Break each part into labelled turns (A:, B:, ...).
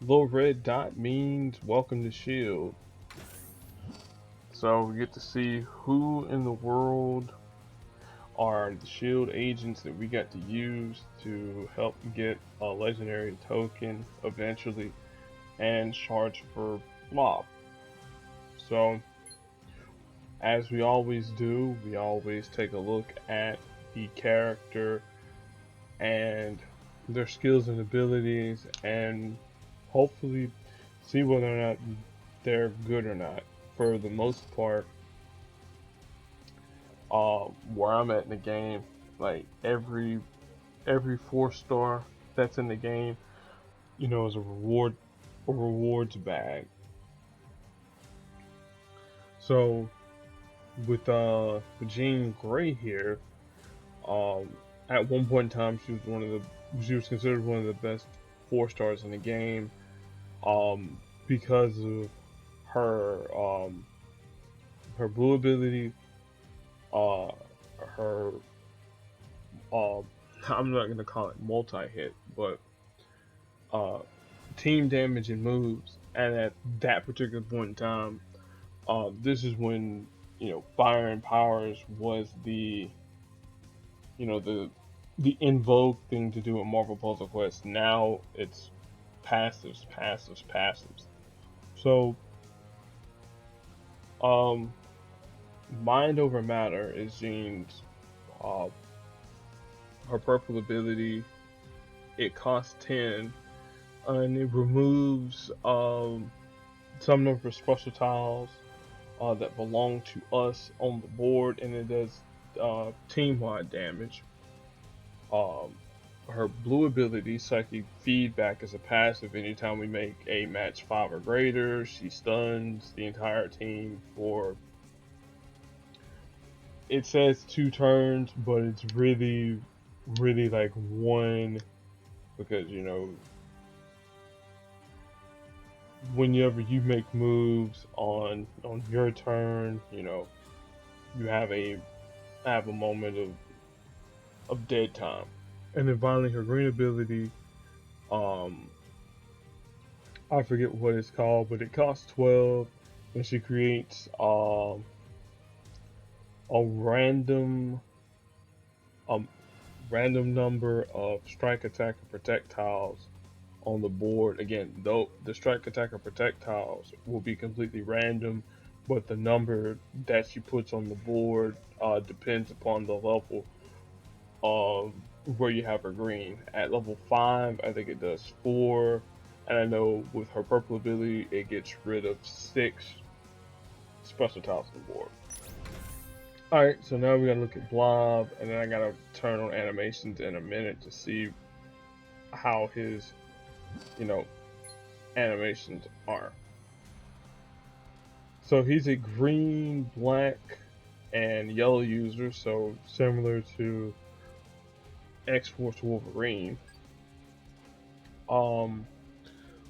A: Little red dot means welcome to S.H.I.E.L.D. So we get to see who in the world are the S.H.I.E.L.D. agents that we got to use to help get a legendary token eventually and charge for Blob. So as we always do, we always take a look at the character and their skills and abilities and hopefully see whether or not they're good or not. For the most part, where I'm at in the game, like every 4 star that's in the game, is a rewards bag. So with Jean Grey here, um, at one point in time she was considered one of the best 4 stars in the game, because of her her blue ability, uh, her um, I'm not gonna call it multi hit, but uh, team damage and moves. And at that particular point in time, this is when fire and powers was the in vogue thing to do in Marvel Puzzle Quest. Now it's passives, passives, passives. So um, mind over matter is Jean's uh, her purple ability. It costs 10, and it removes some number of special tiles that belong to us on the board, and it does team-wide damage. Um, Her blue ability, Psychic Feedback, is a passive. Anytime we make a match 5 or greater, she stuns the entire team for, it says 2 turns, but it's really like one, because whenever you make moves on your turn, you have a moment of dead time. And then finally, her green ability, um, I forget what it's called, but it costs 12, and she creates a um random number of strike, attack, and protect tiles on the board. Again, though the strike, attack, or protect tiles will be completely random, but the number that she puts on the board depends upon the level of where you have her green. At level 5, I think it does 4, and I know with her purple ability, it gets rid of 6 special tiles on the board. Alright, so now we gotta look at Blob, and then I gotta turn on animations in a minute to see how his, you know, animations are. So he's a green, black, and yellow user, so similar to X-Force Wolverine. Um,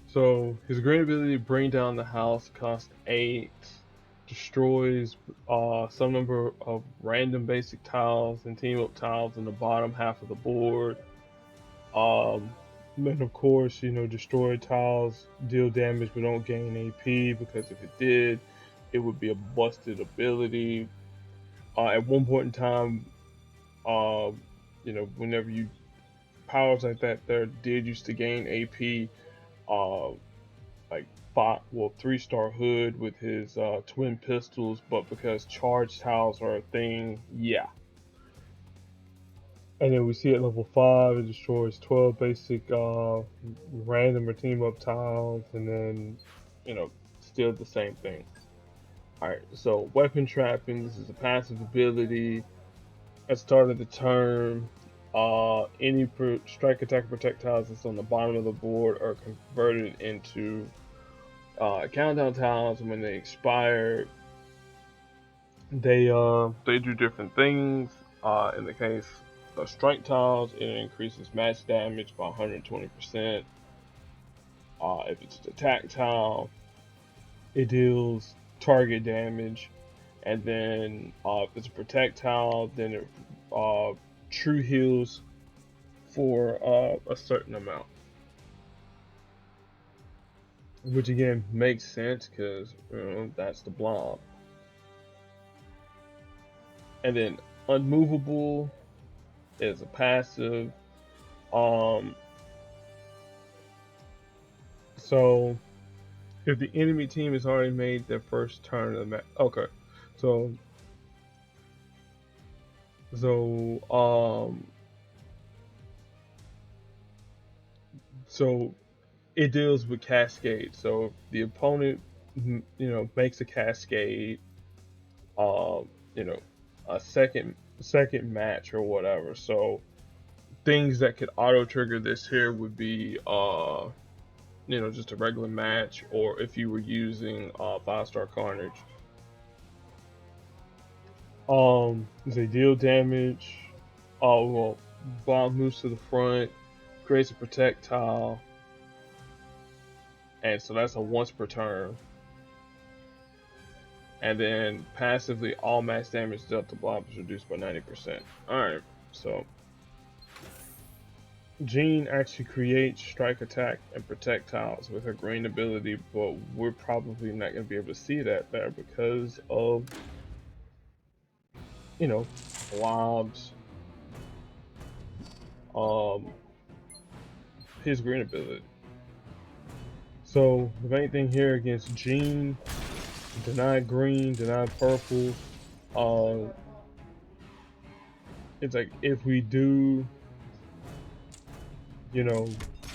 A: so his green ability, bring down the house, costs 8, destroys some number of random basic tiles and team up tiles in the bottom half of the board. And of course, destroy tiles deal damage but don't gain AP, because if it did, it would be a busted ability. At one point in time, uh, whenever you powers like that there did used to gain AP, uh, like 3-star Hood with his twin pistols, but because charge tiles are a thing, yeah. And then we see at level 5, it destroys 12 basic random or team up tiles, and then, still the same thing. Alright, so weapon trapping, this is a passive ability. At the start of the turn, any strike, attack, projectiles that's on the bottom of the board are converted into countdown tiles, and when they expire, they do different things. In the case of strike tiles, it increases match damage by 120%. If it's an attack tile, it deals target damage, and then if it's a protect tile, then it true heals for a certain amount. which again makes sense because that's the Blob. And then unmovable is a passive. So if the enemy team has already made their first turn of the match, okay. So so it deals with cascade. So if the opponent, makes a cascade, um, you know, a second match or whatever. So things that could auto trigger this here would be just a regular match, or if you were using 5-star Carnage. They deal damage. Well, Blob moves to the front, creates a projectile, and so that's a once per turn. And then passively, all max damage dealt to Blob is reduced by 90%. Alright, so Jean actually creates strike, attack, and projectiles with her green ability, but we're probably not going to be able to see that there because of, Blob's, his green ability. So the main thing here against Jean, deny green, deny purple. It's like if we do,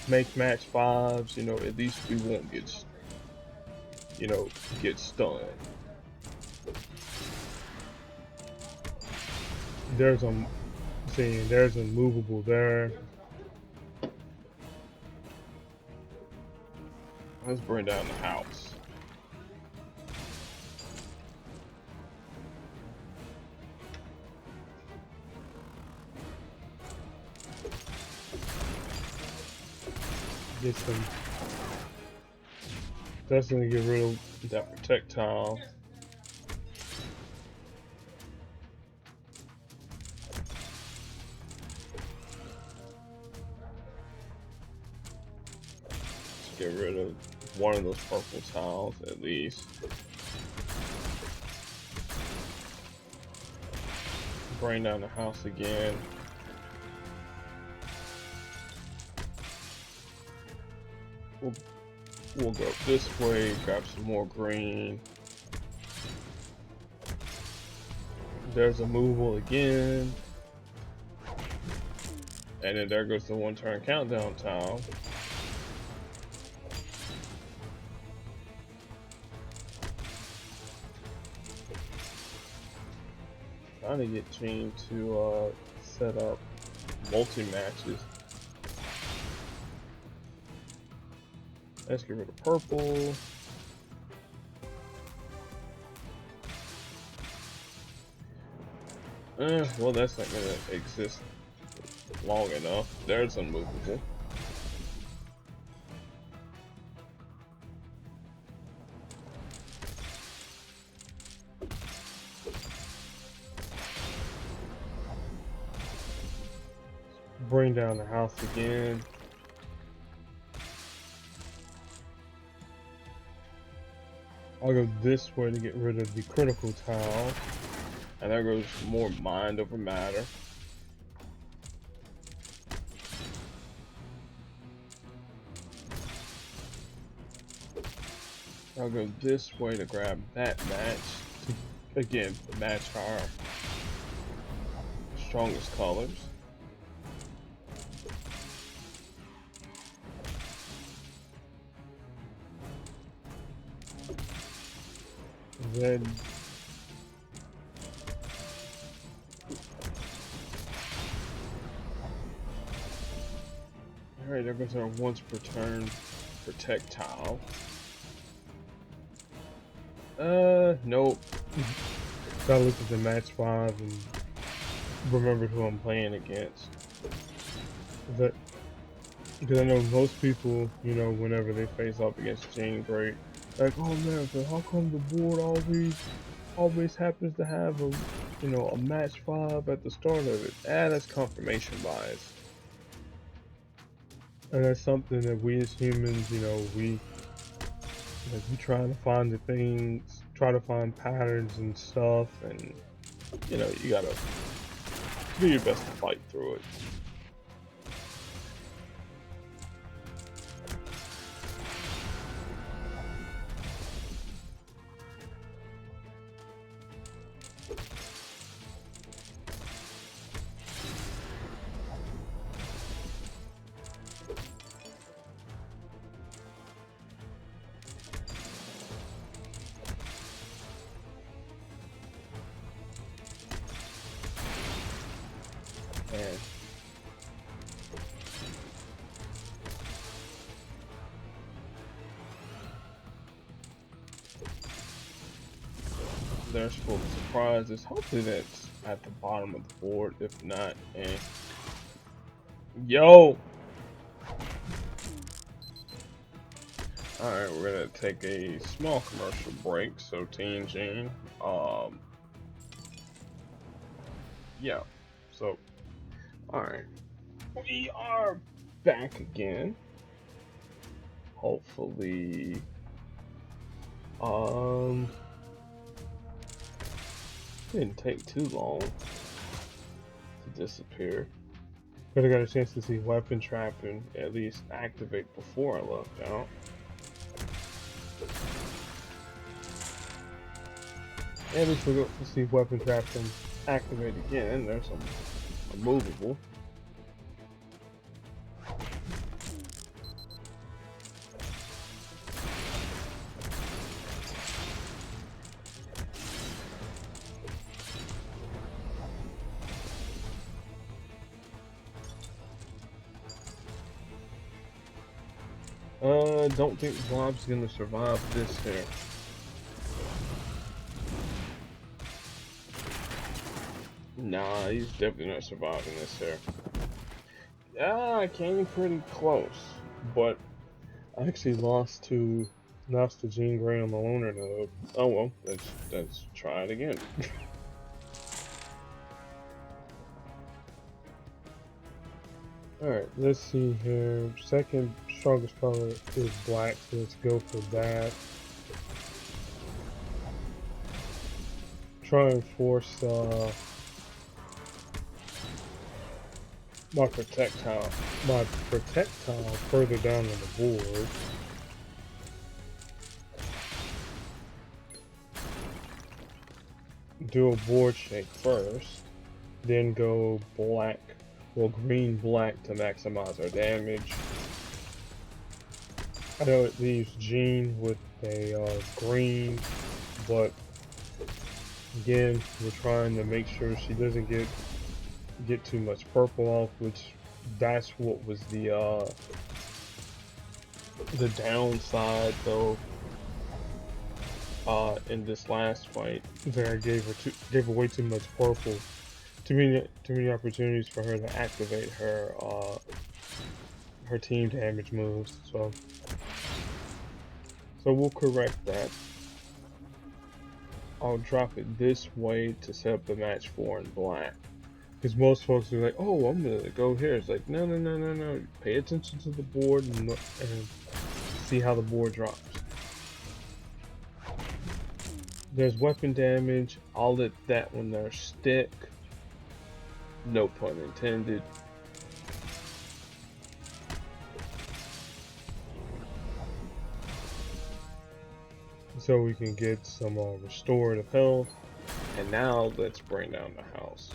A: make match 5s, at least we won't get stunned. There's a movable there. Let's bring down the house. That's gonna get rid of that projectile. Let's get rid of one of those purple tiles at least. Bring down the house again. We'll go this way, grab some more green. There's a movable again. And then there goes the 1-turn countdown tile. Trying to get Jean to set up multi-matches. Let's get rid of purple. Well, that's not gonna exist long enough. There's unmovable. Bring down the house again. I'll go this way to get rid of the critical tile. And there goes more mind over matter. I'll go this way to grab that match to, again, match our strongest colors. Then alright, there goes our once per turn projectile. Nope. Gotta look at the match 5 and remember who I'm playing against. Because I know most people, whenever they face off against Jean Grey, like, oh man, so how come the board always happens to have a match 5 at the start of it? That's confirmation bias. And that's something that we as humans, Like you trying to find the things, try to find patterns and stuff, and you gotta do your best to fight through it. And there's full of surprises. Hopefully that's at the bottom of the board. If not, and yo. Alright, we're gonna take a small commercial break, so Teen Gene, yeah, so, alright, we are back again, hopefully, didn't take too long to disappear, but I got a chance to see Weapon Trapping at least activate before I logged out. At least we got to see Weapon Trapping activate again. There's some removable. Don't think Blob's gonna survive this here. Nah, he's definitely not surviving this here. I came pretty close, but I actually lost to Jean Grey on the loner node. Oh well, let's try it again. Alright, let's see here. Second strongest color is black, so let's go for that. Try and force my projectile further down on the board. Do a board shake first, then go black, well green black to maximize our damage. I know it leaves Jean with a green, but again, we're trying to make sure she doesn't get too much purple off, which that's what was the downside though in this last fight, that I gave her way too much purple, too many opportunities for her to activate her team damage moves. So we'll correct that. I'll drop it this way to set up the match 4 in black. Because most folks are like, oh, I'm going to go here. It's like, no. Pay attention to the board and see how the board drops. There's weapon damage. I'll let that one there stick. No pun intended. So we can get some restorative health. And now let's bring down the house.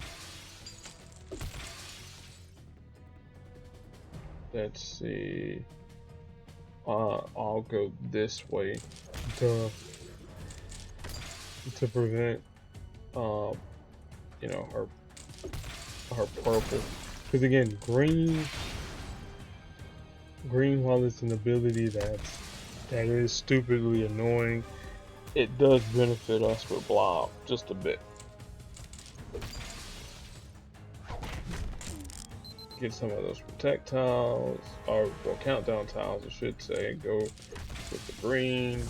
A: Let's see. I'll go this way to prevent, her purple. Because again, green, while it's an ability that is stupidly annoying, it does benefit us with Blob just a bit. Get some of those protect tiles, or countdown tiles, I should say. Go with the green,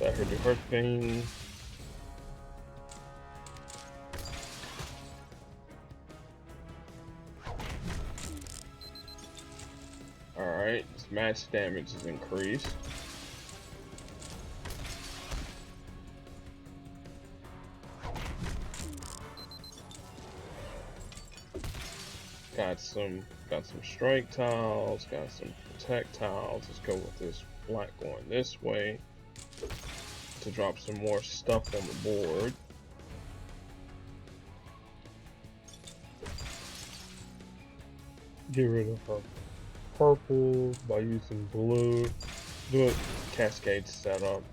A: let her do her thing. Alright, this match damage is increased. got some strike tiles, got some protect tiles. Let's go with this black going this way to drop some more stuff on the board. Get rid of her purple by using blue. Do a cascade setup.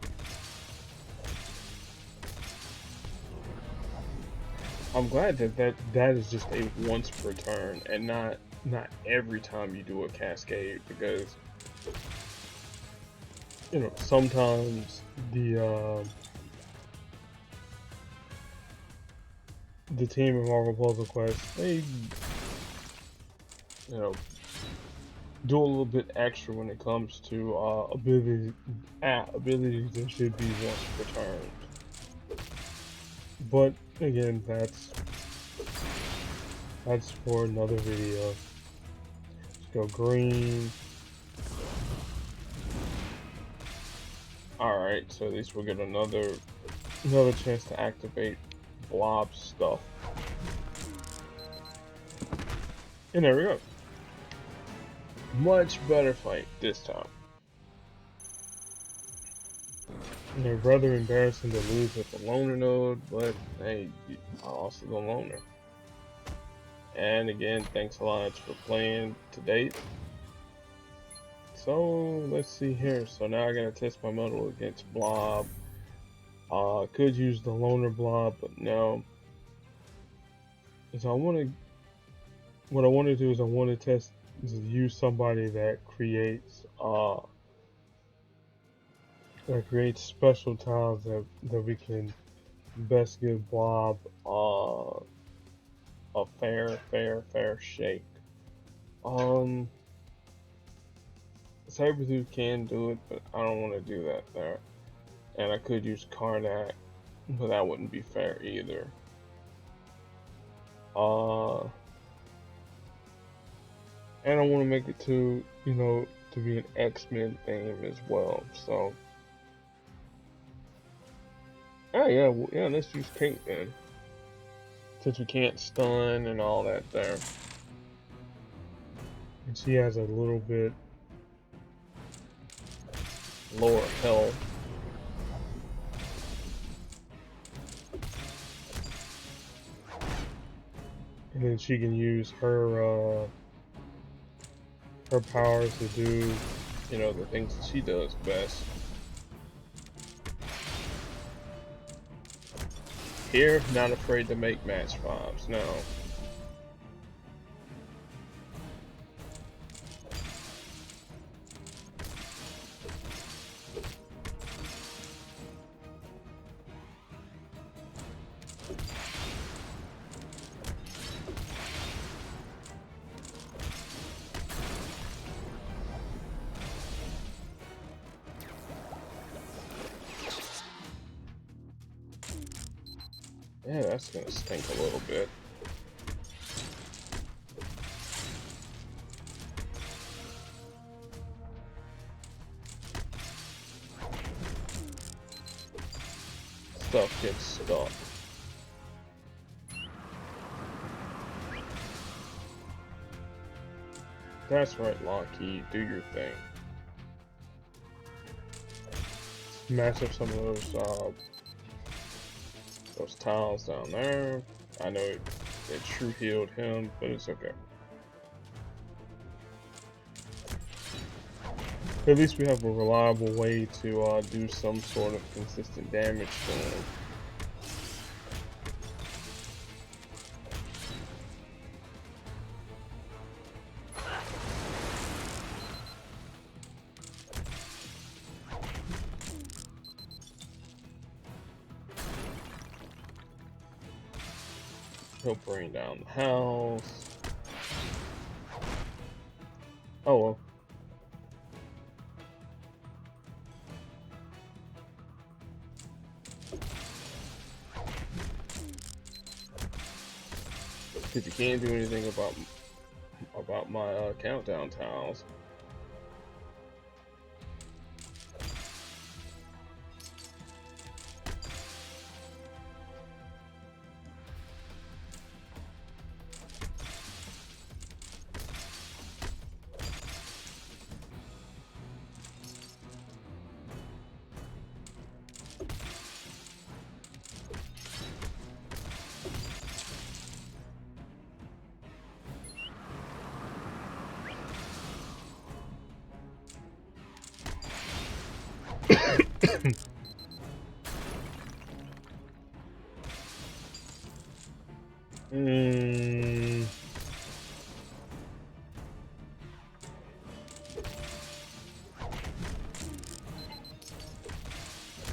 A: I'm glad that is just a once per turn and not every time you do a cascade, because you know sometimes the team of Marvel Puzzle Quest, they do a little bit extra when it comes to abilities that should be once per turn. But again, that's for another video. Let's go green. Alright, so at least we'll get another chance to activate Blob stuff. And there we go. Much better fight this time. You know, rather embarrassing to lose with the loner node, but hey, I lost to the loner. And again, thanks a lot for playing to date. So let's see here. So now I gotta test my metal against Blob. Could use the loner Blob, but no. So what I want to do is I want to test, use somebody that creates special tiles that we can best give Blob a fair shake. Sabretooth can do it, but I don't want to do that there. And I could use Karnak, but that wouldn't be fair either. And I want to make it to be an X-Men theme as well. So, yeah, let's use Kate then, since we can't stun and all that there. And she has a little bit lower health. And then she can use her powers to do, the things that she does best. Here, not afraid to make match 5s, no. Yeah, that's gonna stink a little bit. Stuff gets stuck. That's right, Lockheed, do your thing. Match up some of those tiles down there. I know it true healed him, but it's okay. At least we have a reliable way to do some sort of consistent damage to him. He'll bring down the house. Oh well. Because you can't do anything about my countdown tiles.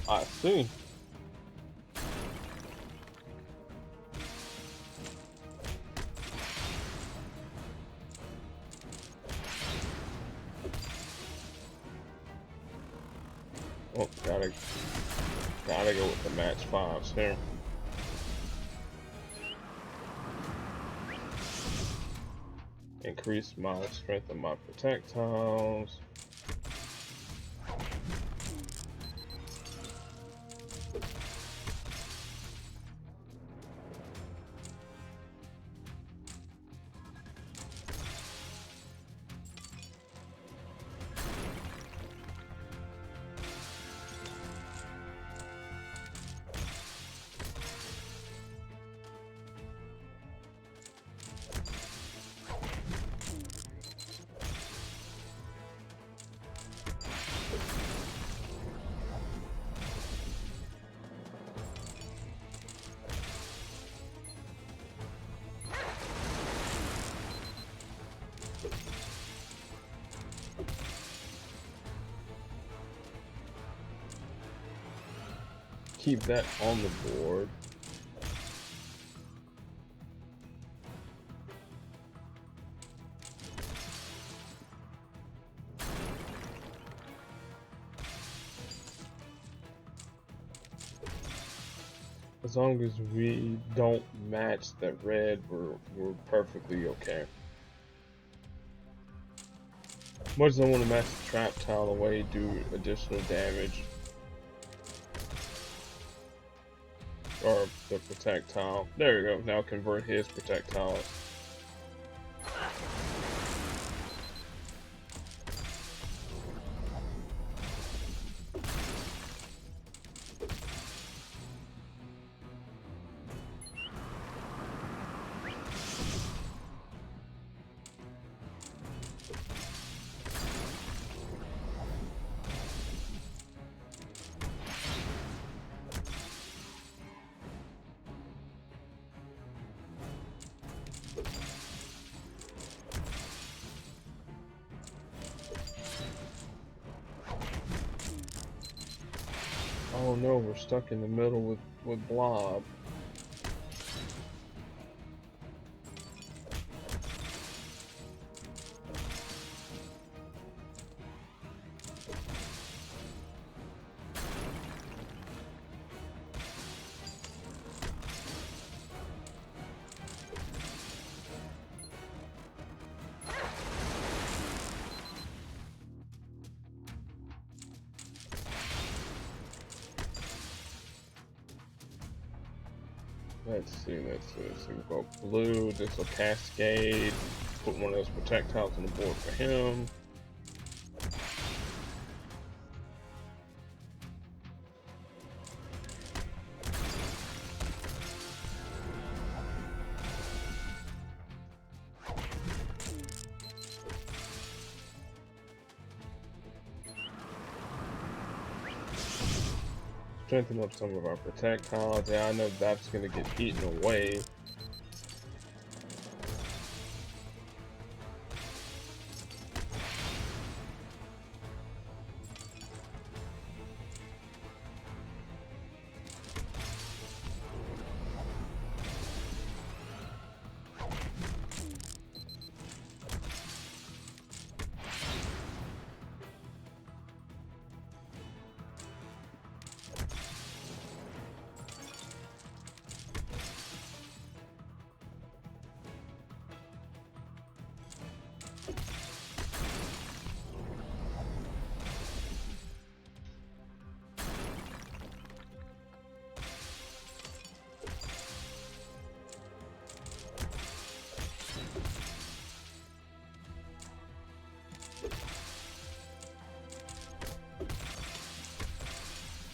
A: I see. Oh, gotta go with the match 5s here. Increase my strength of my projectiles. Keep that on the board. As long as we don't match that red, we're perfectly okay. Much as I want to match the trap tile away, do additional damage. Or the projectile. There you go. Now convert his projectiles. Oh no, we're stuck in the middle with Blob. Let's see. So we'll go blue. This will cascade. Put one of those projectiles on the board for him. Strengthen up some of our projectiles. Yeah, I know that's gonna get eaten away.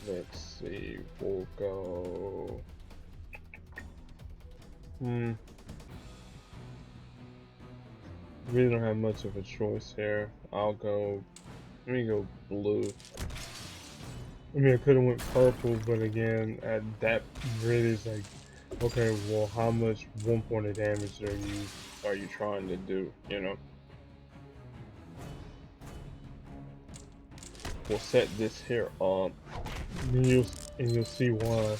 A: Let's see, we'll go... Really don't have much of a choice here. Let me go blue. I mean, I could have went purple, but again, at that really is like, okay, well, how much 1 point of damage are you trying to do? You know, we'll set this here up, and you'll see why.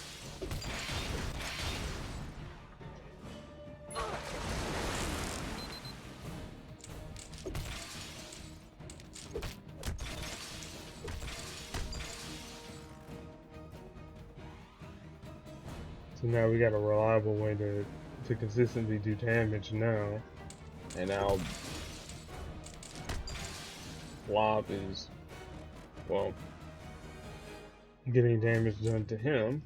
A: So now we got a reliable way to consistently do damage now, and now Blob is, well, getting damage done to him.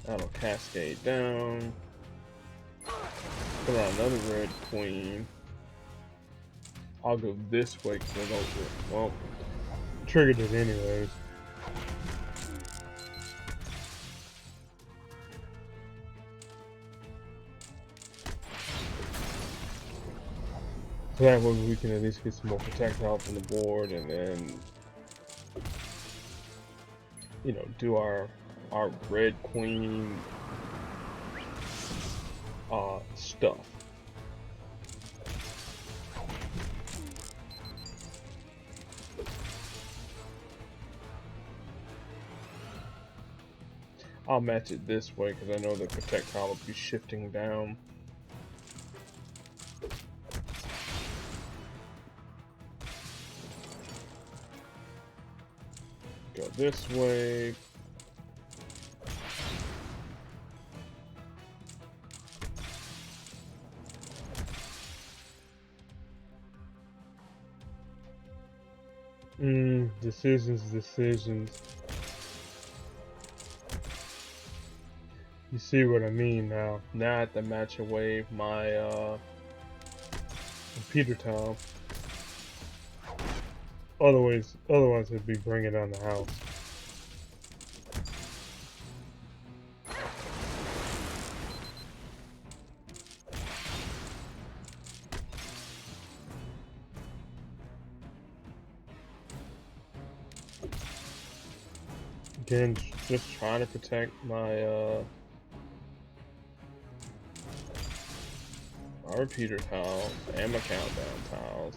A: That'll cascade down. Put on another red queen. I'll go this way because I don't, well, triggered it anyways. So that way we can at least get some more projectile from the board, and then, you know, do our red queen stuff. I'll match it this way because I know the projectile will be shifting down. Go this way. Decisions. You see what I mean now. Now I have to match away my Peter Tom. Otherwise it'd be bringing down the house. Again, just trying to protect my our repeater tiles and my countdown tiles.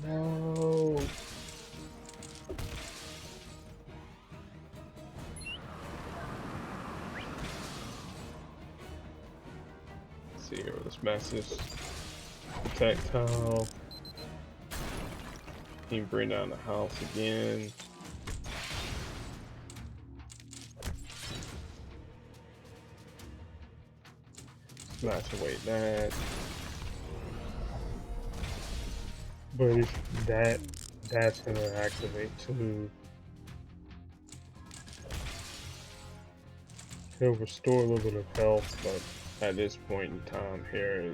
A: No. Let's see here with this message. Protect tile. You can bring down the house again. Smash away that. But that's gonna activate too. He'll restore a little bit of health, but at this point in time here,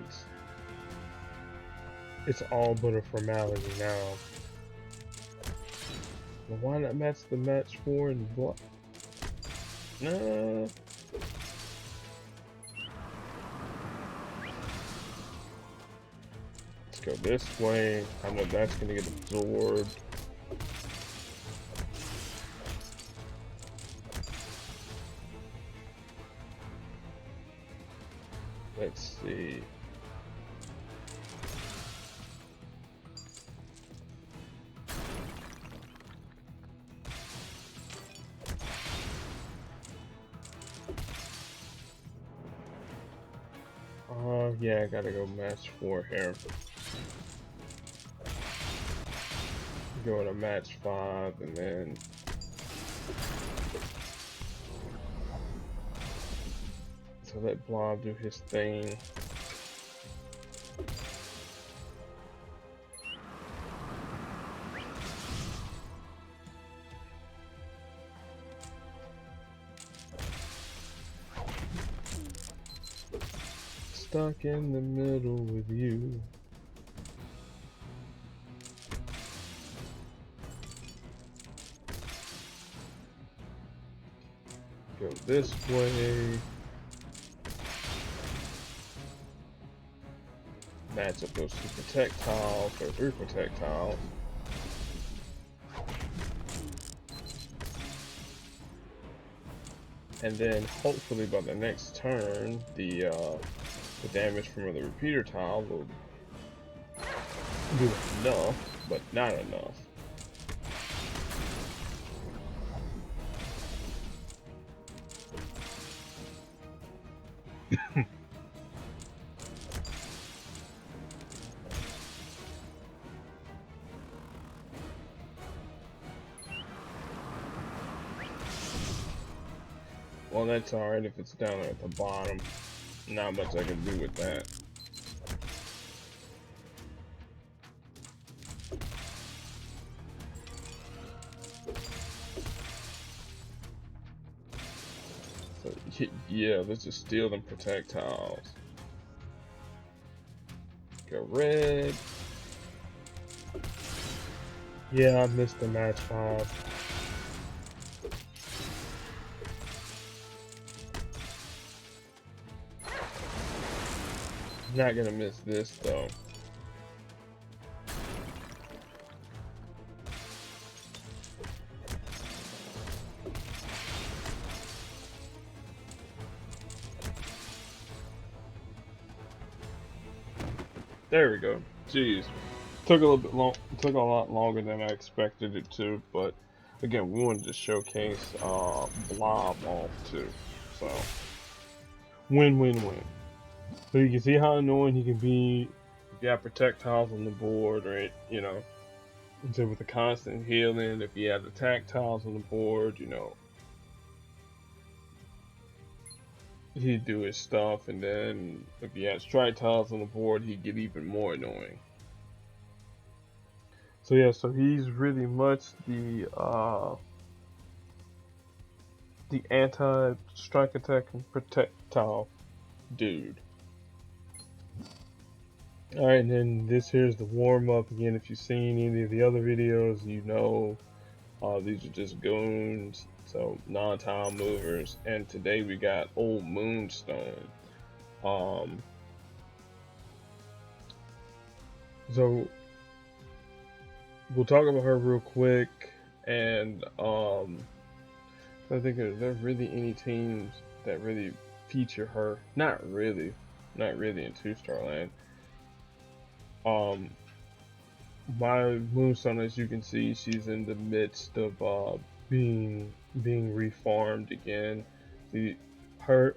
A: it's all but a formality now. Well, why not match the match 4 and Blob? No. Let's go this way. I know that's gonna get absorbed. Let's see. Yeah, I gotta go match 4 here. Go to match 5 and then so let Blob do his thing. stuck in the middle with you. Go this way. Match up those 2 projectiles, or 3 projectiles. And then hopefully by the next turn, the damage from the repeater tile will do enough, but not enough. Well, that's alright if it's down at the bottom. Not much I can do with that. So, yeah, let's just steal them projectiles. Go red. Yeah, I missed the match 5. Not gonna miss this though. There we go. Jeez, took a little bit long. Took a lot longer than I expected it to, but again, we wanted to showcase Blob off too. So win-win-win. So you can see how annoying he can be if you have projectiles on the board, or you know, so with the constant healing. If you have attack tiles on the board, you know, he'd do his stuff, and then if you had strike tiles on the board, he'd get even more annoying. So yeah, so he's really much the anti-strike attack and projectile dude. Alright, and then this here's the warm-up. Again, if you've seen any of the other videos, you know these are just goons, so non-tile movers. And today we got Old Moonstone. So we'll talk about her real quick, and I think are there really any teams that really feature her? Not really in 2-star land. My Moonstone, as you can see, she's in the midst of being reformed again. See, I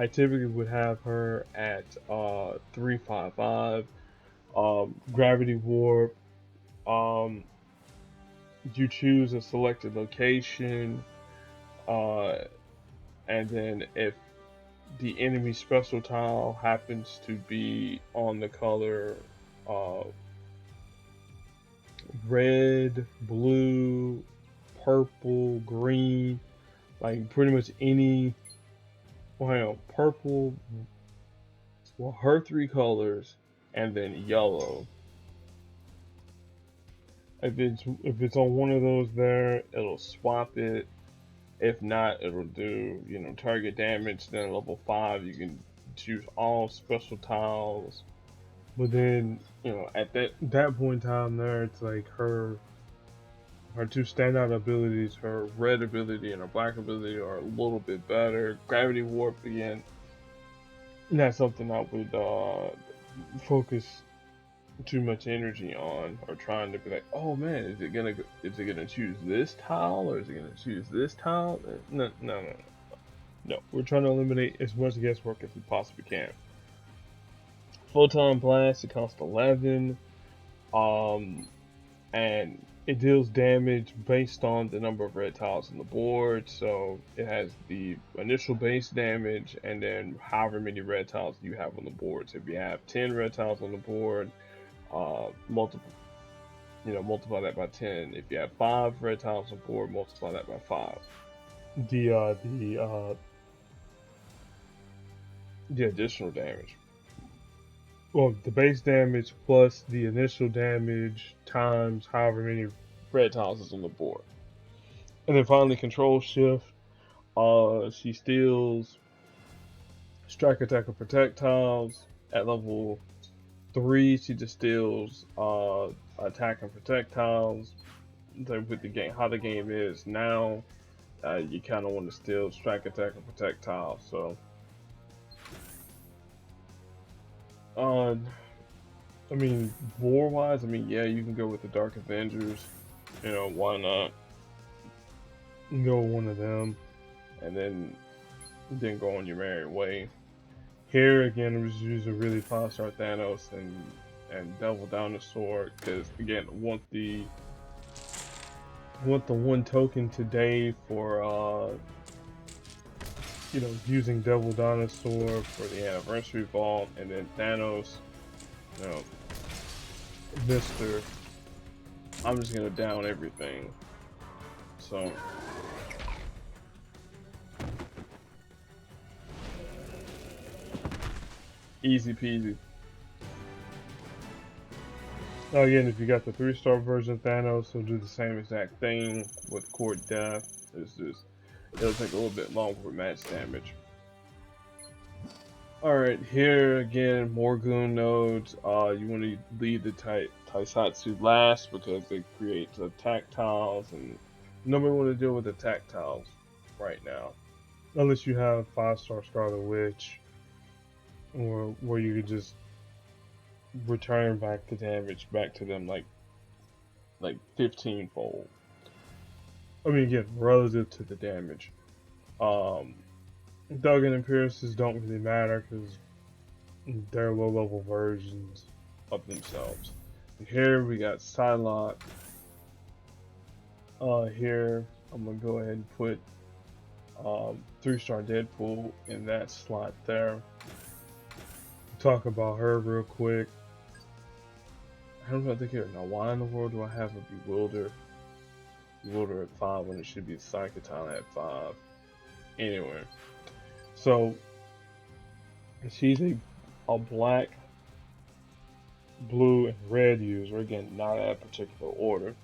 A: typically would have her at 355. Gravity warp. You choose a selected location, and then if the enemy special tile happens to be on the color red, blue, purple, green, like pretty much any, well, purple, well, her 3 colors, and then yellow. If it's on one of those there, it'll swap it. If not, it'll do, you know, target damage. Then level 5, you can choose all special tiles. But then, you know, at that point in time there, it's like her 2 standout abilities, her red ability and her black ability, are a little bit better. Gravity warp, again, not something I would focus too much energy on, or trying to be like, oh man, is it gonna choose this tile, or is it gonna choose this tile? No. We're trying to eliminate as much guesswork as we possibly can. Photon Blast, it costs 11, and it deals damage based on the number of red tiles on the board. So it has the initial base damage, and then however many red tiles you have on the board. So if you have 10 red tiles on the board, multiply that by 10. If you have 5 red tiles on the board, multiply that by 5. The additional damage. well, the base damage plus the initial damage times however many red tiles is on the board. And then finally, control shift. She steals strike, attack, or protect tiles. At level 3, she just steals attack and protect tiles. So with the game, how the game is now, you kind of want to steal strike, attack, or protect tiles. So, uh, I mean, war-wise, I mean, yeah, you can go with the Dark Avengers. You know, why not? Go one of them, and then go on your merry way. Here again, we just use a really 5-star Thanos and Devil Dinosaur because again, want the one token today for using Devil Dinosaur for the anniversary vault, and then Thanos, you know, Mister. I'm just gonna down everything. So. Easy peasy. Now again, if you got the 3-star version of Thanos, it'll do the same exact thing with Court Death. It's just, it'll take a little bit longer for match damage. Alright, here again, more goon nodes. You want to leave the Taisatsu last because it creates attack tiles, and nobody want to deal with attack tiles right now. Unless you have 5-star Scarlet Witch, or where you could just return back the damage back to them like 15-fold. I mean, again, relative to the damage. Duggan and Pierces don't really matter because they're low-level versions of themselves. And here we got Psylocke. Here I'm gonna go ahead and put 3-star Deadpool in that slot there. Talk about her real quick. I don't know, think here. Now, why in the world do I have a Bewilder at 5 when it should be Sai Katana at 5? Anyway, so she's a black, blue, and red user. Again, not at a particular order.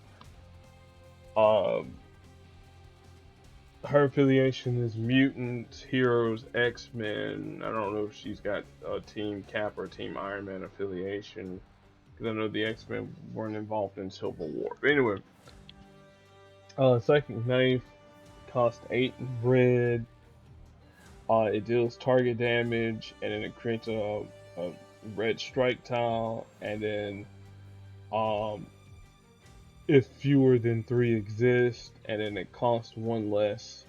A: Her affiliation is Mutants, Heroes, X-Men. I don't know if she's got a Team Cap or Team Iron Man affiliation, because I know the X-Men weren't involved in Civil War. But anyway, Psychic Knife costs 8 red. It deals target damage, and then it creates a red strike tile, and then if fewer than 3 exist, and then it costs 1 less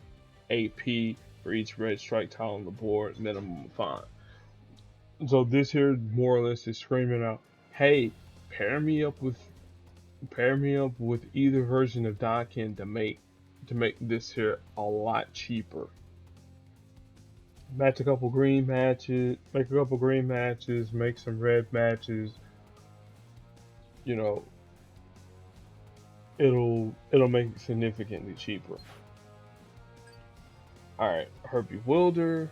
A: AP for each red strike tile on the board, minimum of 5. So this here more or less is screaming out, hey, pair me up with either version of Daken to make this here a lot cheaper. Make a couple green matches, make some red matches. You know, it'll make it significantly cheaper. Alright, her Bewilder.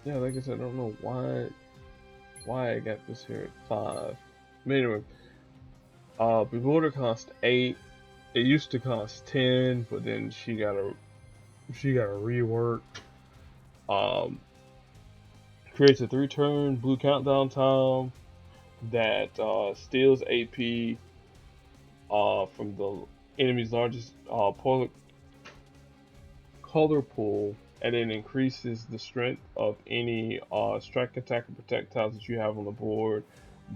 A: Yeah, like I said, I don't know why I got this here at 5. But anyway, Bewilder cost 8. It used to cost 10, but then she got a rework. Creates a 3-turn blue countdown tile that steals AP from the enemy's largest color pool, and then increases the strength of any strike, attack, or protect tiles that you have on the board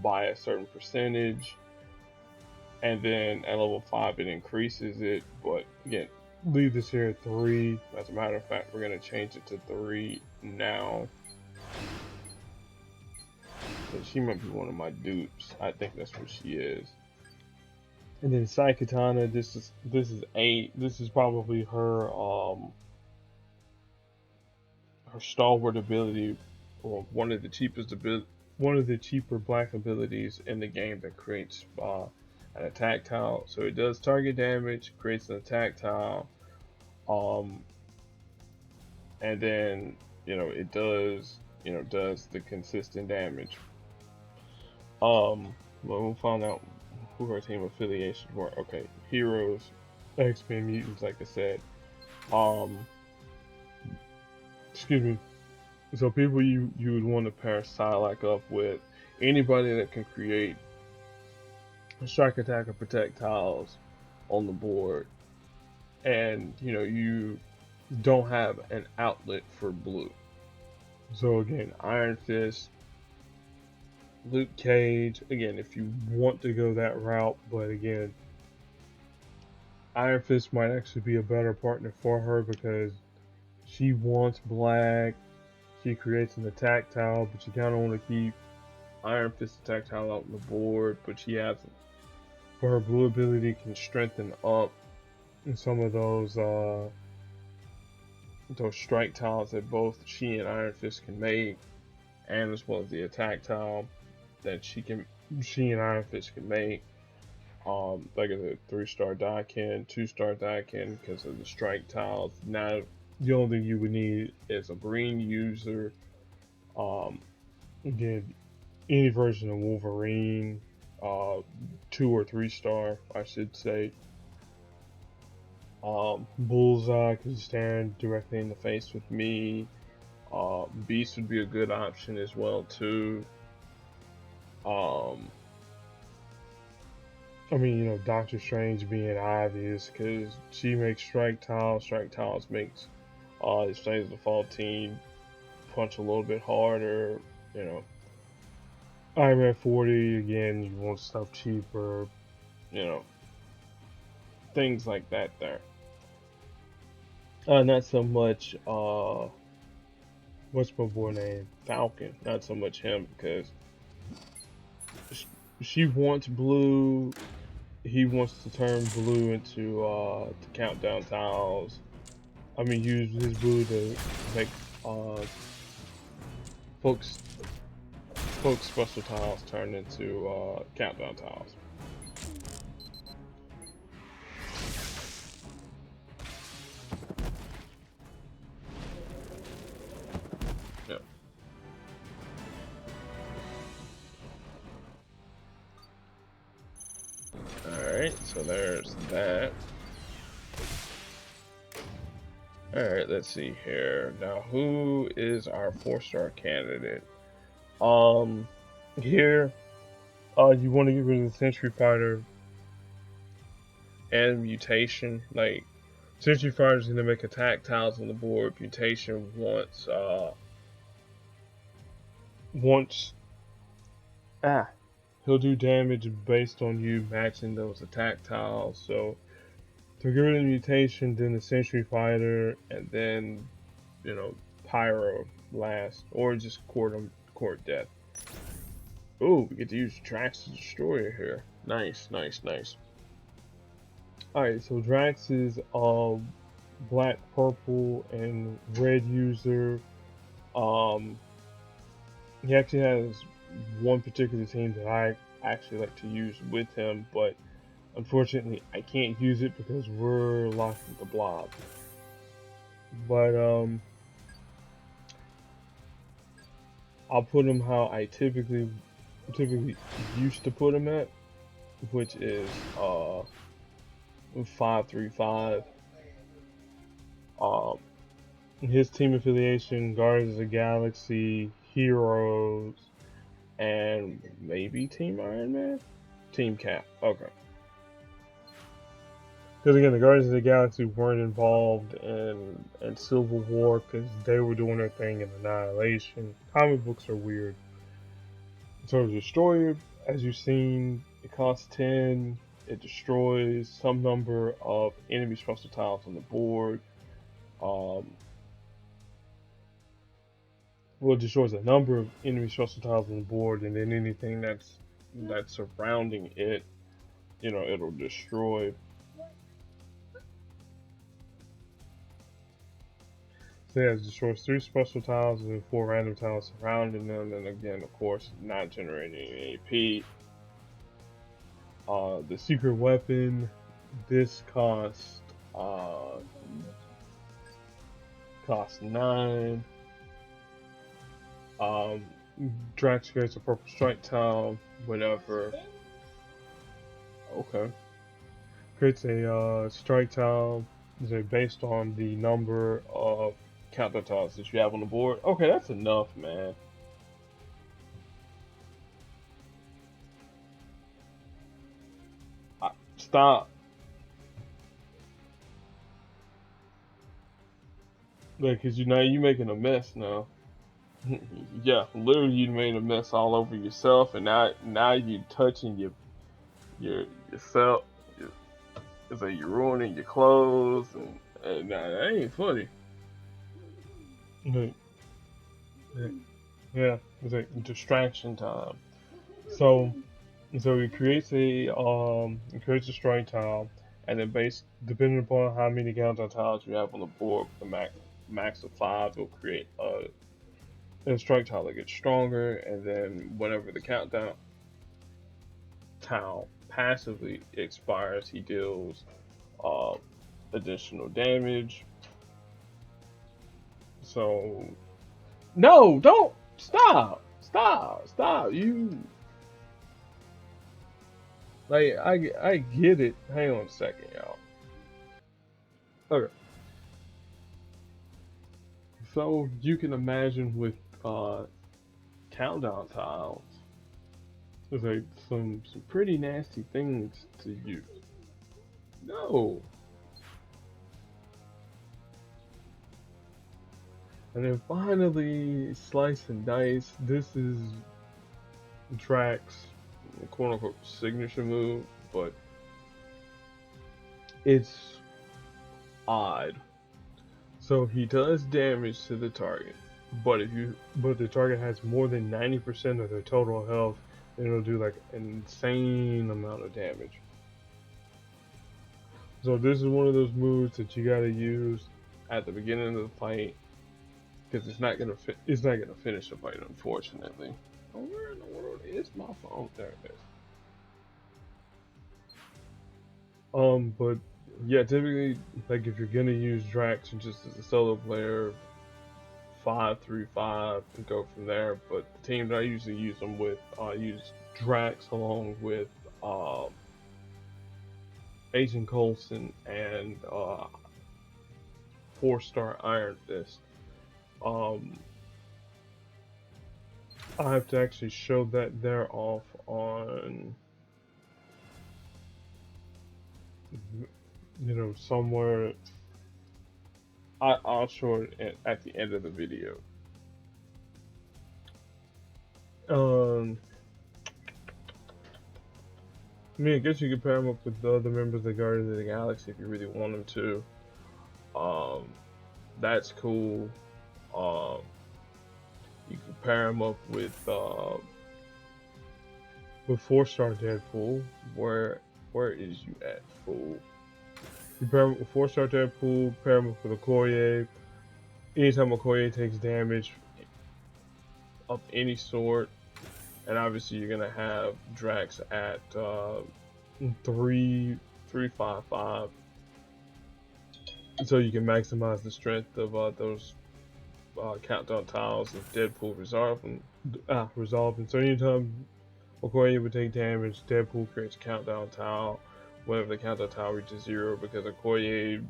A: by a certain percentage. And then at level 5 it increases it, but again, leave this here at 3. As a matter of fact, we're going to change it to 3 now. So she might be one of my dupes. I think that's what she is. And then Sai Katana, this is 8. This is probably her her stalwart ability, or one of the cheaper black abilities in the game that creates an attack tile. So it does target damage, creates an attack tile, and then it does the consistent damage. We'll find out who her team affiliations were. Okay, Heroes, X-Men, Mutants, like I said. Um, excuse me. So people you would want to pair Psylocke up with, anybody that can create strike, attack, or protect tiles on the board, and you don't have an outlet for blue. So again, Iron Fist, Luke Cage. Again, if you want to go that route, but again, Iron Fist might actually be a better partner for her because she wants black. She creates an attack tile, but you kind of want to keep Iron Fist attack tile out on the board. But she has, for her blue ability, can strengthen up some of those strike tiles that both she and Iron Fist can make, and as well as the attack tile that she and Iron Fist can make. Like a 3-star Daikin, 2-star Daikin because of the strike tiles. Now, the only thing you would need is a green user. Again, any version of Wolverine, 2 or 3-star, I should say. Bullseye, because he's staring directly in the face with me. Beast would be a good option as well too. I mean, Doctor Strange being obvious because she makes strike tiles. Strike tiles makes the Strange Default team punch a little bit harder. Iron Man 40 again. You want stuff cheaper. Things like that there. Not so much. What's my boy name? Falcon. Not so much him because she wants blue. He wants to turn blue into to countdown tiles. I mean, use his blue to make folks special tiles turn into countdown tiles. Yeah. Alright, so there's that. Alright, let's see here. Now, who is our 4-star candidate? Here, you want to get rid of the Sentry Fighter and Mutation. Like, Sentry Fighter's gonna make attack tiles on the board. Mutation wants he'll do damage based on you matching those attack tiles. So to get rid of the Mutation, then the Sentry Fighter, and then Pyro Blast, or just Court Death. Oh, we get to use Drax as Destroyer here. Nice, nice, nice. Alright, so Drax is black, purple, and red user. He actually has one particular team that I actually like to use with him, but unfortunately I can't use it because we're locked with the Blob. But I'll put him how I typically used to put him at, which is 5-3-5. His team affiliation: Guardians of the Galaxy, Heroes, and maybe Team Iron Man, Team Cap. Okay. Because again, the Guardians of the Galaxy weren't involved in Civil War because they were doing their thing in Annihilation. Comic books are weird. So Destroyer, as you've seen, it costs 10. It destroys some number of enemy special tiles on the board. Well, it destroys a number of enemy special tiles on the board, and then anything that's surrounding it, it'll destroy. So yeah, it destroys 3 special tiles and 4 random tiles surrounding them, and again, of course, not generating any AP. The secret weapon, this costs 9. Drax creates a purple strike tile whenever. Okay. Creates a strike tile based on the number of counter tiles that you have on the board. Okay, that's enough, man. Stop. Like, cause you making a mess now. Yeah, literally you made a mess all over yourself, and now you touching yourself. It's like you're ruining your clothes, and nah, that ain't funny. Like, yeah, it's like distraction time. So it creates a strike tile, and then based depending upon how many counter tiles you have on the board, the max of 5 will create a strike tile that gets stronger, and then whenever the countdown tile passively expires, he deals uh, additional damage. So no, don't stop. You like I get it. Hang on a second, y'all. Okay, so you can imagine with uh, countdown tiles, there's like some pretty nasty things to use. No, and then finally, slice and dice. This is Drax, quote unquote, signature move, but it's odd. So he does damage to the target, but the target has more than 90% of their total health, then it'll do like an insane amount of damage. So this is one of those moves that you gotta use at the beginning of the fight because it's not gonna finish the fight, unfortunately. Oh, where in the world is my phone? There it is. But yeah, typically, like if you're gonna use Drax just as a solo player, 5-3-5 and go from there. But the teams I usually use them with, I use Drax along with Agent Coulson and 4-star Iron Fist. Um, I have to actually show that they're off on, somewhere. I'll show it at the end of the video. Um, I mean, I guess you could pair them up with the other members of the Guardians of the Galaxy if you really want them to. Um, that's cool. Um, you can pair them up with 4-star Deadpool. Where is you at, fool? You pair him with 4-star Deadpool. Pair him up with Okoye. Anytime Okoye takes damage of any sort, and obviously you're gonna have Drax at 3-5-5, so you can maximize the strength of those countdown tiles of Deadpool resolving. So anytime Okoye would take damage, Deadpool creates a countdown tile whenever the countdown tile reaches 0, because Okoye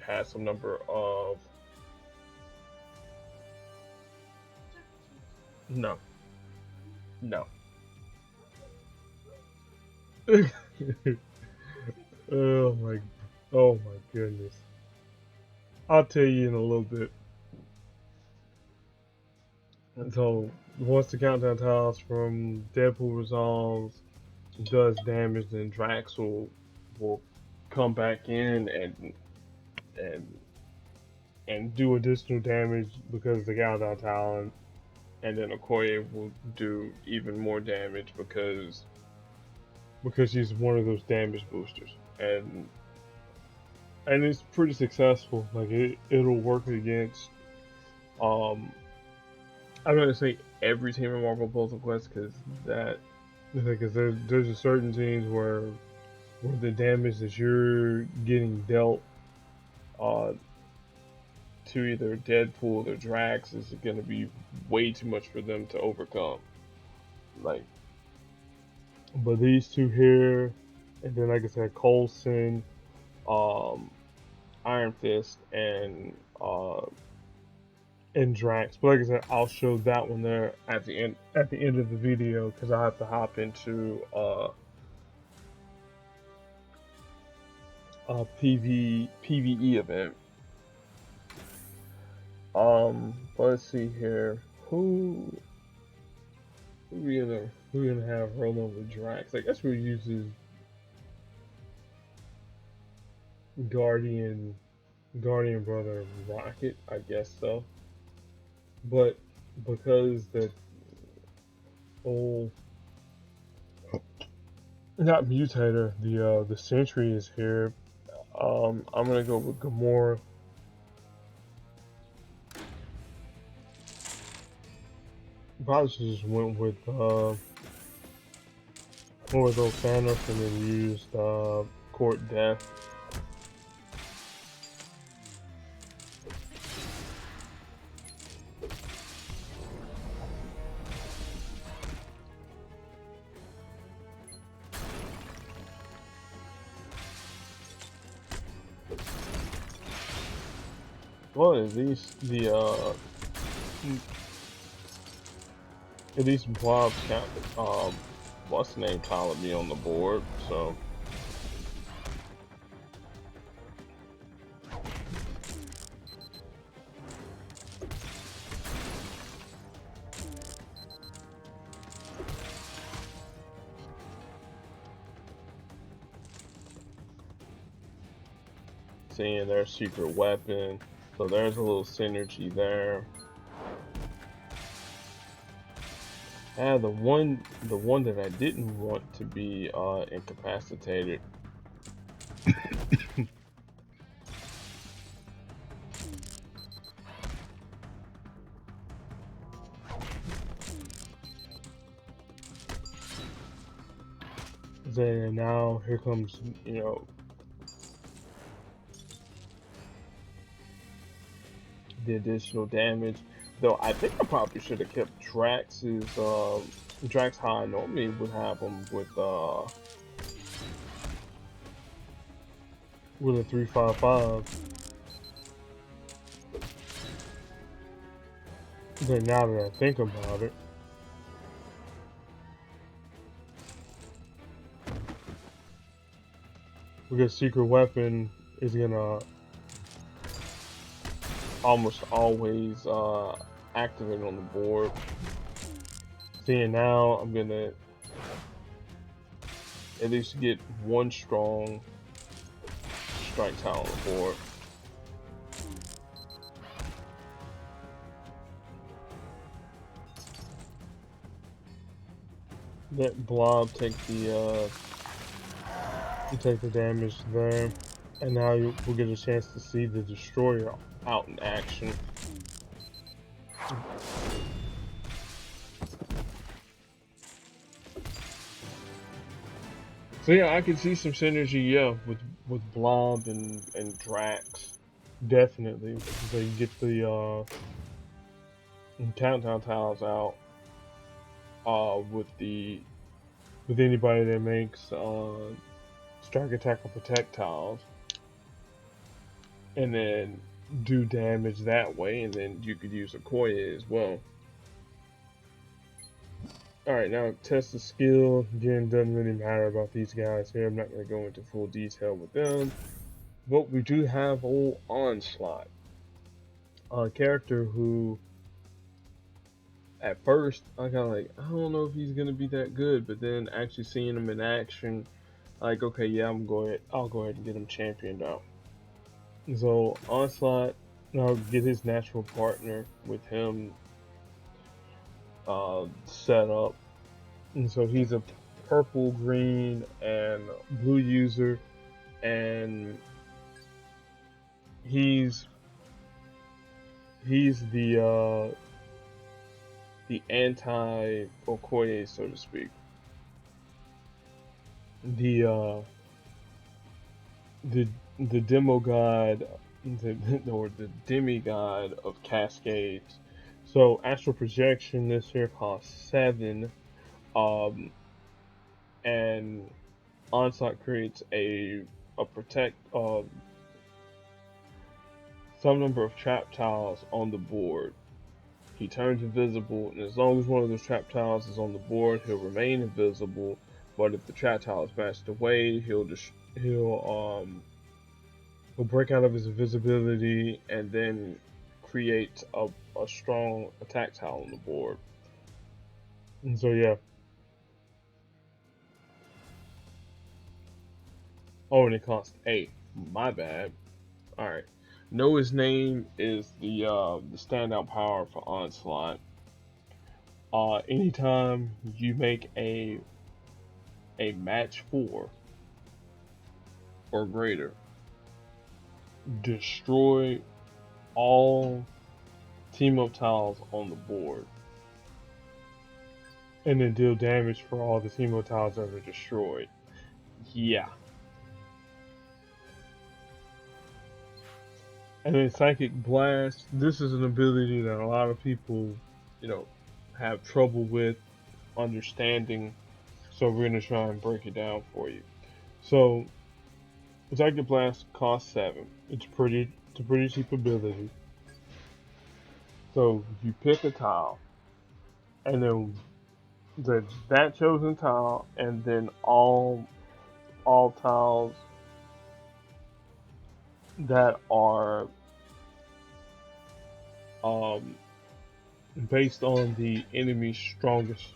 A: has some number of no. oh my oh my goodness. I'll tell you in a little bit. And so once the countdown tiles from Deadpool resolves, does damage, then Drax will come back in and and do additional damage because of the countdown tile, and then Okoye will do even more damage because she's one of those damage boosters, and it's pretty successful. Like it'll work against um I'm not gonna say every team in Marvel Puzzle Quest because there's a certain teams where the damage that you're getting dealt uh to either Deadpool or Drax is going to be way too much for them to overcome. Like, but these two here, and then like I said, Coulson, um, Iron Fist, and Drax. But like I said, I'll show that one there at the end of the video because I have to hop into a PVE event. Let's see here. Who we gonna have roll over Drax? I guess we'll use his Guardian brother Rocket. I guess so. But because the old not Mutator, the Sentry is here. I'm gonna go with Gamora. Probably just went with old Thanos and then used Court Death. Well, at least Blob can't what's the name followed me on the board, so seeing their secret weapon. So there's a little synergy there. The one that I didn't want to be incapacitated. Then now here comes, the additional damage. Though I think I probably should have kept Drax's Drax how I normally would have him with a 355. Then now that I think about it, because secret weapon is gonna almost always activate on the board. Seeing now, I'm gonna at least get one strong strike tile on the board. Let Blob take the damage there, and now we'll get a chance to see the Destroyer out in action. So yeah, I can see some synergy, yeah, with Blob and Drax, definitely. So you get the countdown tiles out with anybody that makes strike, attack, or protect tiles, and then do damage that way, and then you could use Okoye as well. Alright, now test the skill. Again, doesn't really matter about these guys here. I'm not going to go into full detail with them. But we do have old Onslaught, a character who at first I kind of like, I don't know if he's going to be that good, but then actually seeing him in action, like, okay, yeah, I'll go ahead and get him championed out. So Onslaught, I'll get his natural partner with him set up, and so he's a purple, green, and blue user, and he's the anti Okoye, so to speak. The demo god or the demigod of cascades. So Astral Projection this here costs 7, and Onslaught creates a protect some number of trap tiles on the board. He turns invisible, and as long as one of those trap tiles is on the board, he'll remain invisible. But if the trap tile is matched away, he'll break out of his invisibility and then create a strong attack tile on the board. And so yeah. Oh, and it costs 8. My bad. Alright. Know His Name is the standout power for Onslaught. Anytime you make a match 4 or greater, destroy all team up tiles on the board, and then deal damage for all the team up tiles that are destroyed. Yeah. And then Psychic Blast. This is an ability that a lot of people, have trouble with understanding. So we're gonna try and break it down for you. So Psychic Blast costs 7. It's a pretty cheap ability. So you pick a tile, and then that chosen tile, and then all tiles that are based on the enemy's strongest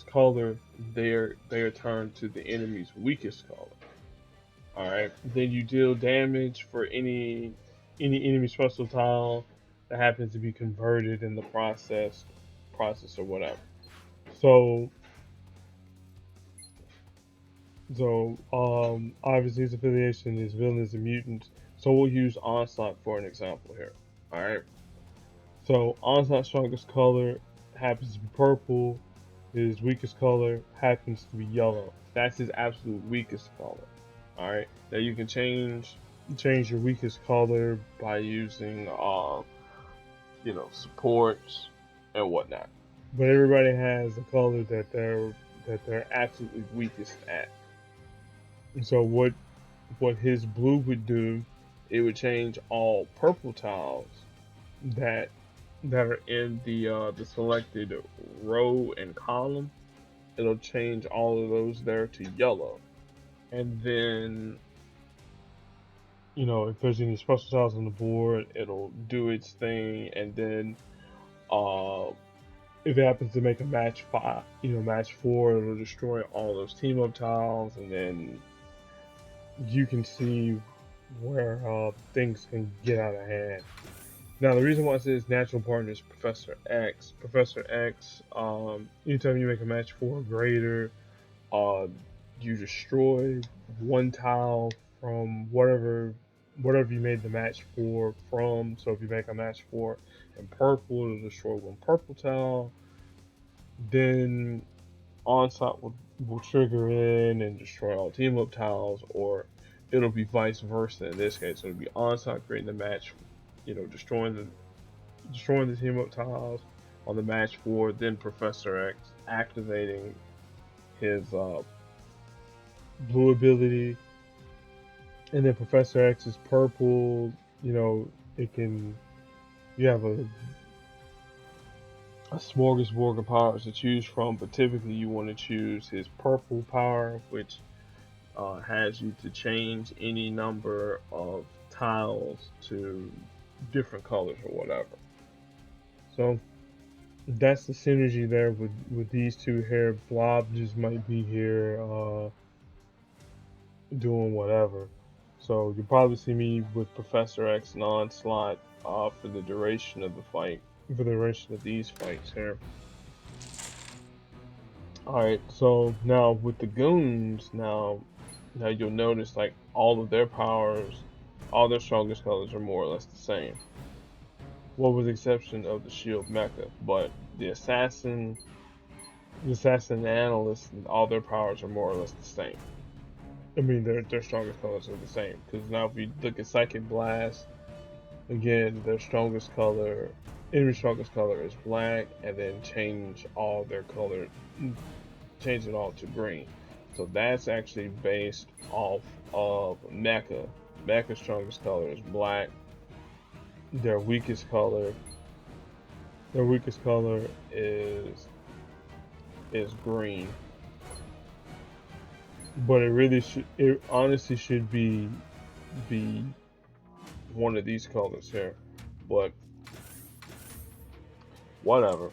A: color, they are turned to the enemy's weakest color. Alright. Then you deal damage for any enemy special tile that happens to be converted in the process or whatever. So obviously his affiliation is villains and mutants. So we'll use Onslaught for an example here. Alright. So Onslaught's strongest color happens to be purple. His weakest color happens to be yellow. That's his absolute weakest color. Alright. Now you can change your weakest color by using supports and whatnot. But everybody has a color that they're absolutely weakest at. And so what his blue would do, it would change all purple tiles that are in the selected row and column. It'll change all of those there to yellow. And then, if there's any special tiles on the board, it'll do its thing. And then, if it happens to make a match 4, it'll destroy all those team up tiles. And then you can see where things can get out of hand. Now, the reason why it says natural partner is Professor X. Professor X, anytime you make a match 4 or greater, you destroy one tile from whatever you made the match 4 from. So if you make a match 4 in purple, it'll destroy one purple tile. Then Onslaught will trigger in and destroy all team up tiles, or it'll be vice versa in this case. So it'll be Onslaught creating the match, destroying the team up tiles on the match 4, then Professor X activating his blue ability, and then Professor X is purple. You have a smorgasbord of powers to choose from, but typically you want to choose his purple power, which has you to change any number of tiles to different colors or whatever. So that's the synergy there with these two here. Blob just might be here doing whatever. So you'll probably see me with Professor X and Onslaught for the duration of the fight, for the duration of these fights here. Alright, so now with the goons, now you'll notice like all of their powers, all their strongest colors are more or less the same. Well, with the exception of the S.H.I.E.L.D. mecha, but the assassin analyst, all their powers are more or less the same. I mean, their strongest colors are the same. Because now if you look at Psychic Blast, again, their strongest color, enemy strongest color is black, and then change all their color, change it all to green. So that's actually based off of Mecha. Mecha's strongest color is black. Their weakest color, their weakest color is green. But it honestly should be one of these colors here. But whatever.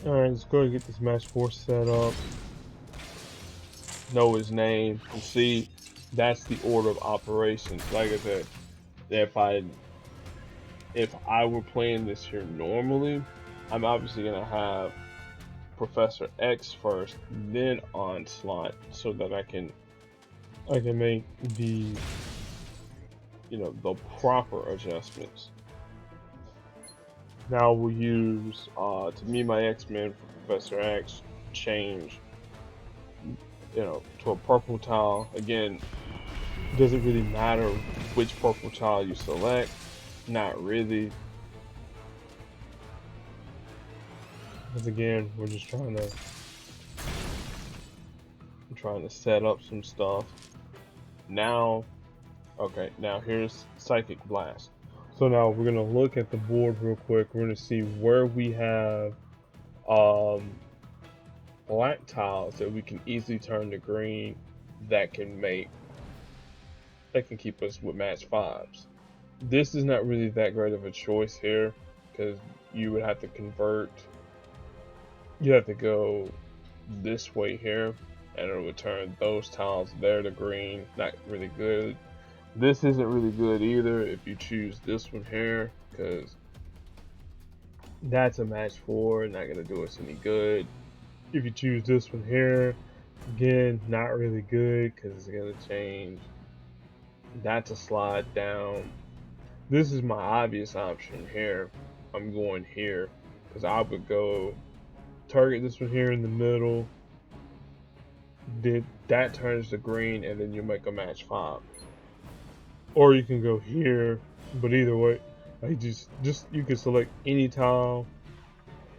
A: Alright, let's go ahead and get this match 4 set up. Know his name. And see, that's the order of operations. Like I said, if I were playing this here normally, I'm obviously gonna have Professor X first, then Onslaught, so that I can make the the proper adjustments. Now we'll use to me my X-Men for Professor X, change to a purple tile. Again, doesn't really matter which purple tile you select, not really. Because again, we're just trying to set up some stuff. Now, okay, now here's Psychic Blast. So now we're gonna look at the board real quick. We're gonna see where we have black tiles that we can easily turn to green that can keep us with match 5s. This is not really that great of a choice here because you would have to convert. You have to go this way here, and it will turn those tiles there to green. Not really good. This isn't really good either if you choose this one here, because that's a match 4, not gonna do us any good. If you choose this one here, again, not really good because it's gonna change. That's a slide down. This is my obvious option here. I'm going here because I would go target this one here in the middle. That turns to green, and then you make a match 5. Or you can go here, but either way, like just you can select any tile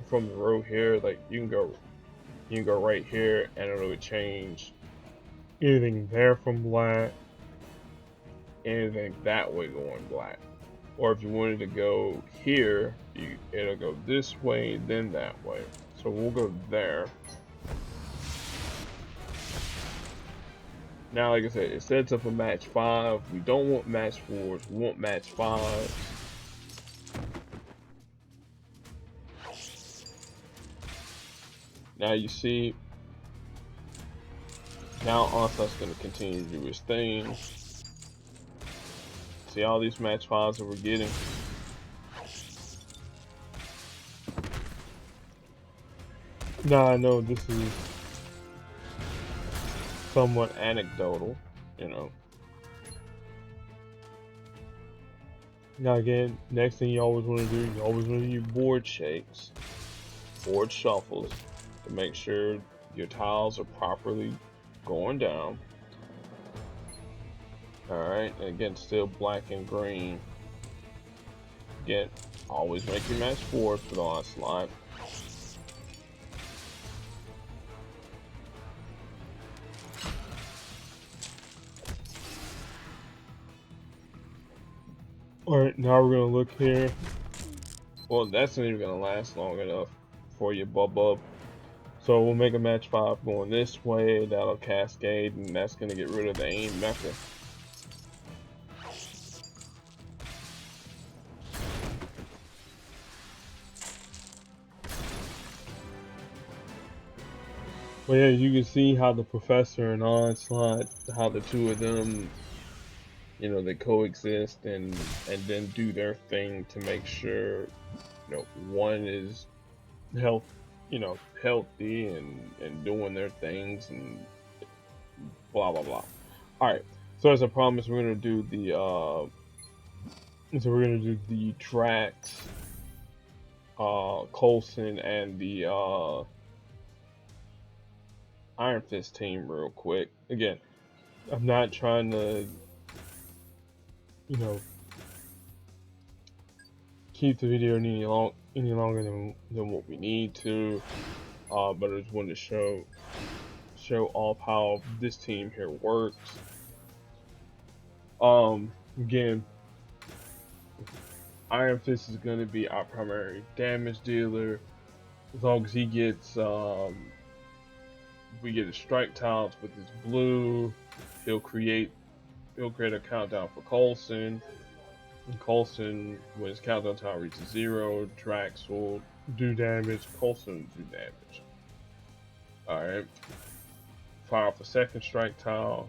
A: from the row here. Like you can go right here, and it'll change anything there from black, anything that way going black. Or if you wanted to go here, it'll go this way, then that way. So we'll go there. Now, like I said, it sets up a match 5. We don't want match 4s. We want match 5s. Now you see, now Onslaught's going to continue to do his thing. See all these match 5s that we're getting. Now I know this is somewhat anecdotal, Now again, next thing you always want to do, you always want to do board shakes, board shuffles, to make sure your tiles are properly going down. Alright, and again, still black and green. Again, always make your match 4s for the Onslaught. Alright, now we're gonna look here. Well, that's not even gonna last long enough for your bub. So we'll make a match 5 going this way, that'll cascade, and that's gonna get rid of the aim mecha. Well, yeah, you can see how the Professor and Onslaught, how the two of them, they coexist and then do their thing to make sure, one is healthy and doing their things and blah blah blah. All right, so as I promised, we're gonna do the Drax, Coulson, and the Iron Fist team real quick. Again, I'm not trying to, you know, keep the video any longer than what we need to. But I just wanted to show off how this team here works. Again, Iron Fist is going to be our primary damage dealer. As long as he gets, we get his strike tiles with his blue, he'll create a countdown for Coulson. And Coulson, when his countdown tile reaches 0, Drax will do damage, Coulson will do damage. Alright. Fire off a second strike tile.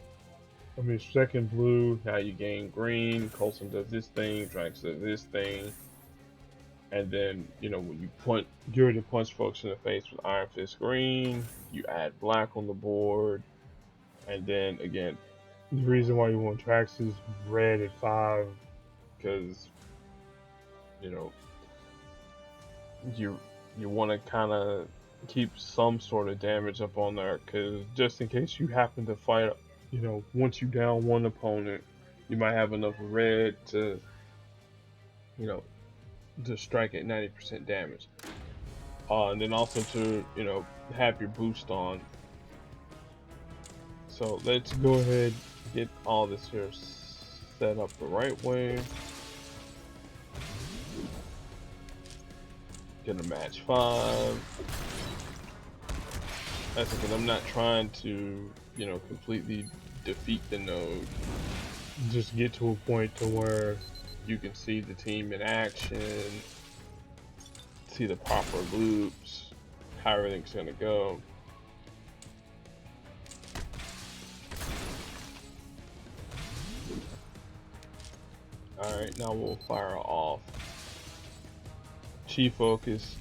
A: Second blue, now you gain green, Coulson does this thing, Drax does this thing. And then, you know, when you you're ready to punch folks in the face with Iron Fist green, you add black on the board. And then, again, the reason why you want Drax is red at 5, because, you know, you want to kind of keep some sort of damage up on there, because just in case you happen to fight, you know, once you down one opponent, you might have enough red to, you know, to strike at 90% damage. And then also to, you know, have your boost on. So let's go ahead and get all this here set up the right way. Gonna match 5. That's because I'm not trying to, you know, completely defeat the node. Just get to a point to where you can see the team in action, see the proper loops, how everything's gonna go. Alright, now we'll fire off Chi Focus,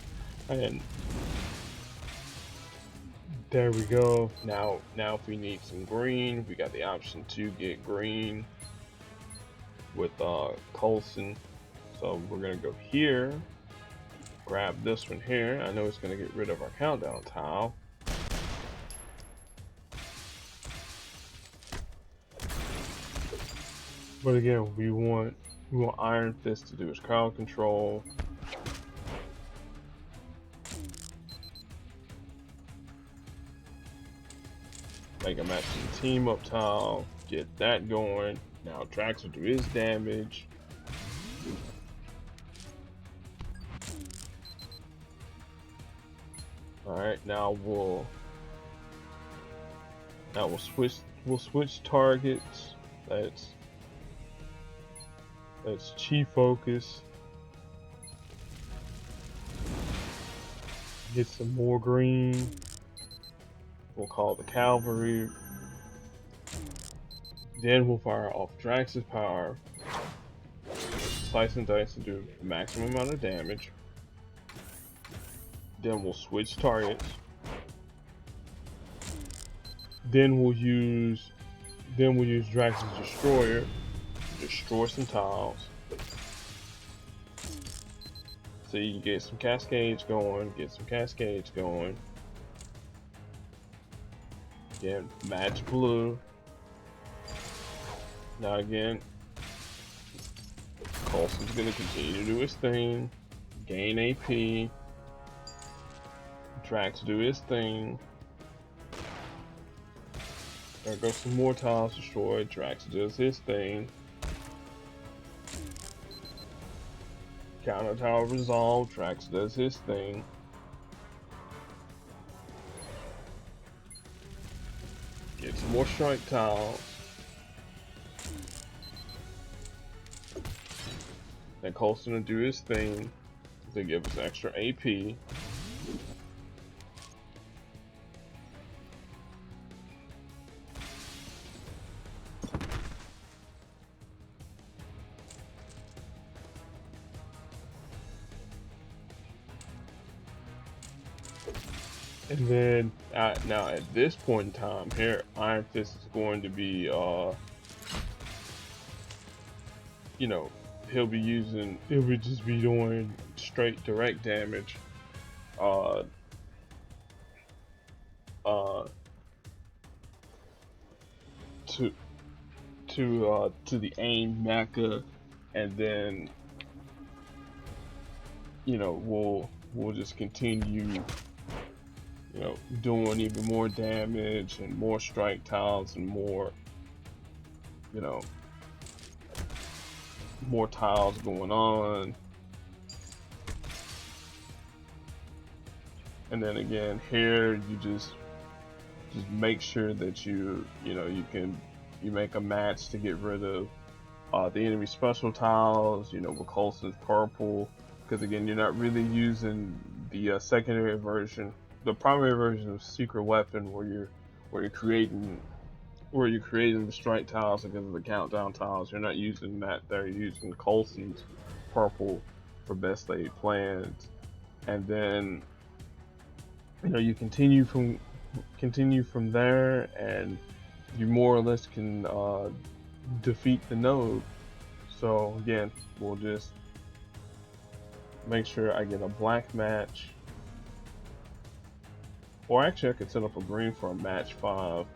A: and there we go. Now if we need some green, we got the option to get green with Coulson. So we're gonna go here, grab this one here. I know it's gonna get rid of our countdown tile. But again, we want Iron Fist to do his crowd control. Make a matching team up tile, get that going. Now Drax will do his damage. Alright, now we'll switch targets. Let's Chi Focus. Get some more green. We'll call the cavalry. Then we'll fire off Drax's power. Slice and dice to do the maximum amount of damage. Then we'll switch targets. Then we'll use Drax's destroyer to destroy some tiles. So you can get some cascades going, Again, match blue. Now again, Coulson's gonna continue to do his thing, gain AP. Drax do his thing. There goes some more tiles destroyed. Drax does his thing. Counter tower resolved. Drax does his thing. Get some more strike tiles. Then Coulson will do his thing to give us extra AP. And then, now at this point in time here, Iron Fist is going to be, you know, he'll just be doing straight direct damage. to to the AIM mecha, and then we'll just continue doing even more damage and more strike tiles and more you know more tiles going on. And then again here you just make sure that you make a match to get rid of the enemy special tiles, with Coulson's purple, because again you're not really using the secondary version, the primary version of Secret Weapon where you're creating the strike tiles because of the countdown tiles. You're not using that there. You're using Coulson's purple for best laid plans, and then you continue from there, and you more or less can defeat the node. So again, we'll just make sure I get a black match, or actually I could set up a green for a match 5.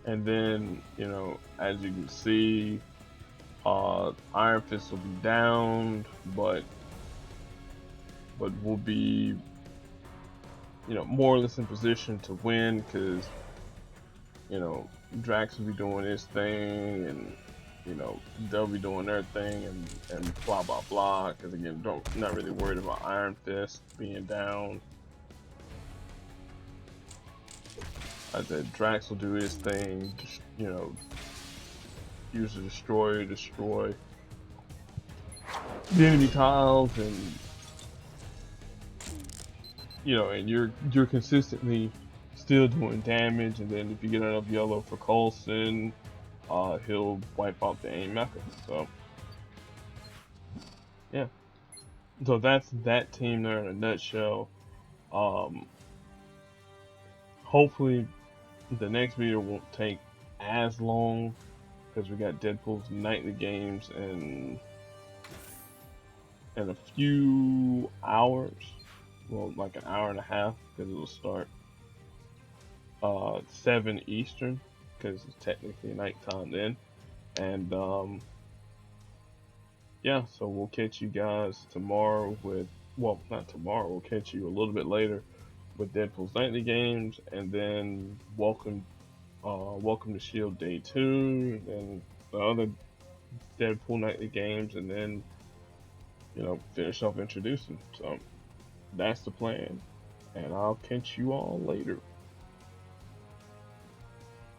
A: And then, as you can see, Iron Fist will be downed, but we'll be, more or less in position to win, because, Drax will be doing his thing, and, they'll be doing their thing, and blah, blah, blah, because again, not really worried about Iron Fist being down. I said Drax will do his thing, just, use the destroyer, destroy the enemy tiles, and and you're consistently still doing damage. And then if you get enough yellow for Coulson, he'll wipe out the AIM mecha. So yeah, so that's that team there in a nutshell. Hopefully the next video won't take as long, because we got Deadpool's nightly games in a few hours. Well, like an hour and a half, because it'll start 7 Eastern, because it's technically nighttime then. And yeah, so we'll catch you guys tomorrow with, well, not tomorrow, we'll catch you a little bit later with Deadpool's nightly games, and then welcome to S.H.I.E.L.D. Day 2, and the other Deadpool nightly games, and then finish off introducing. So that's the plan, and I'll catch you all later.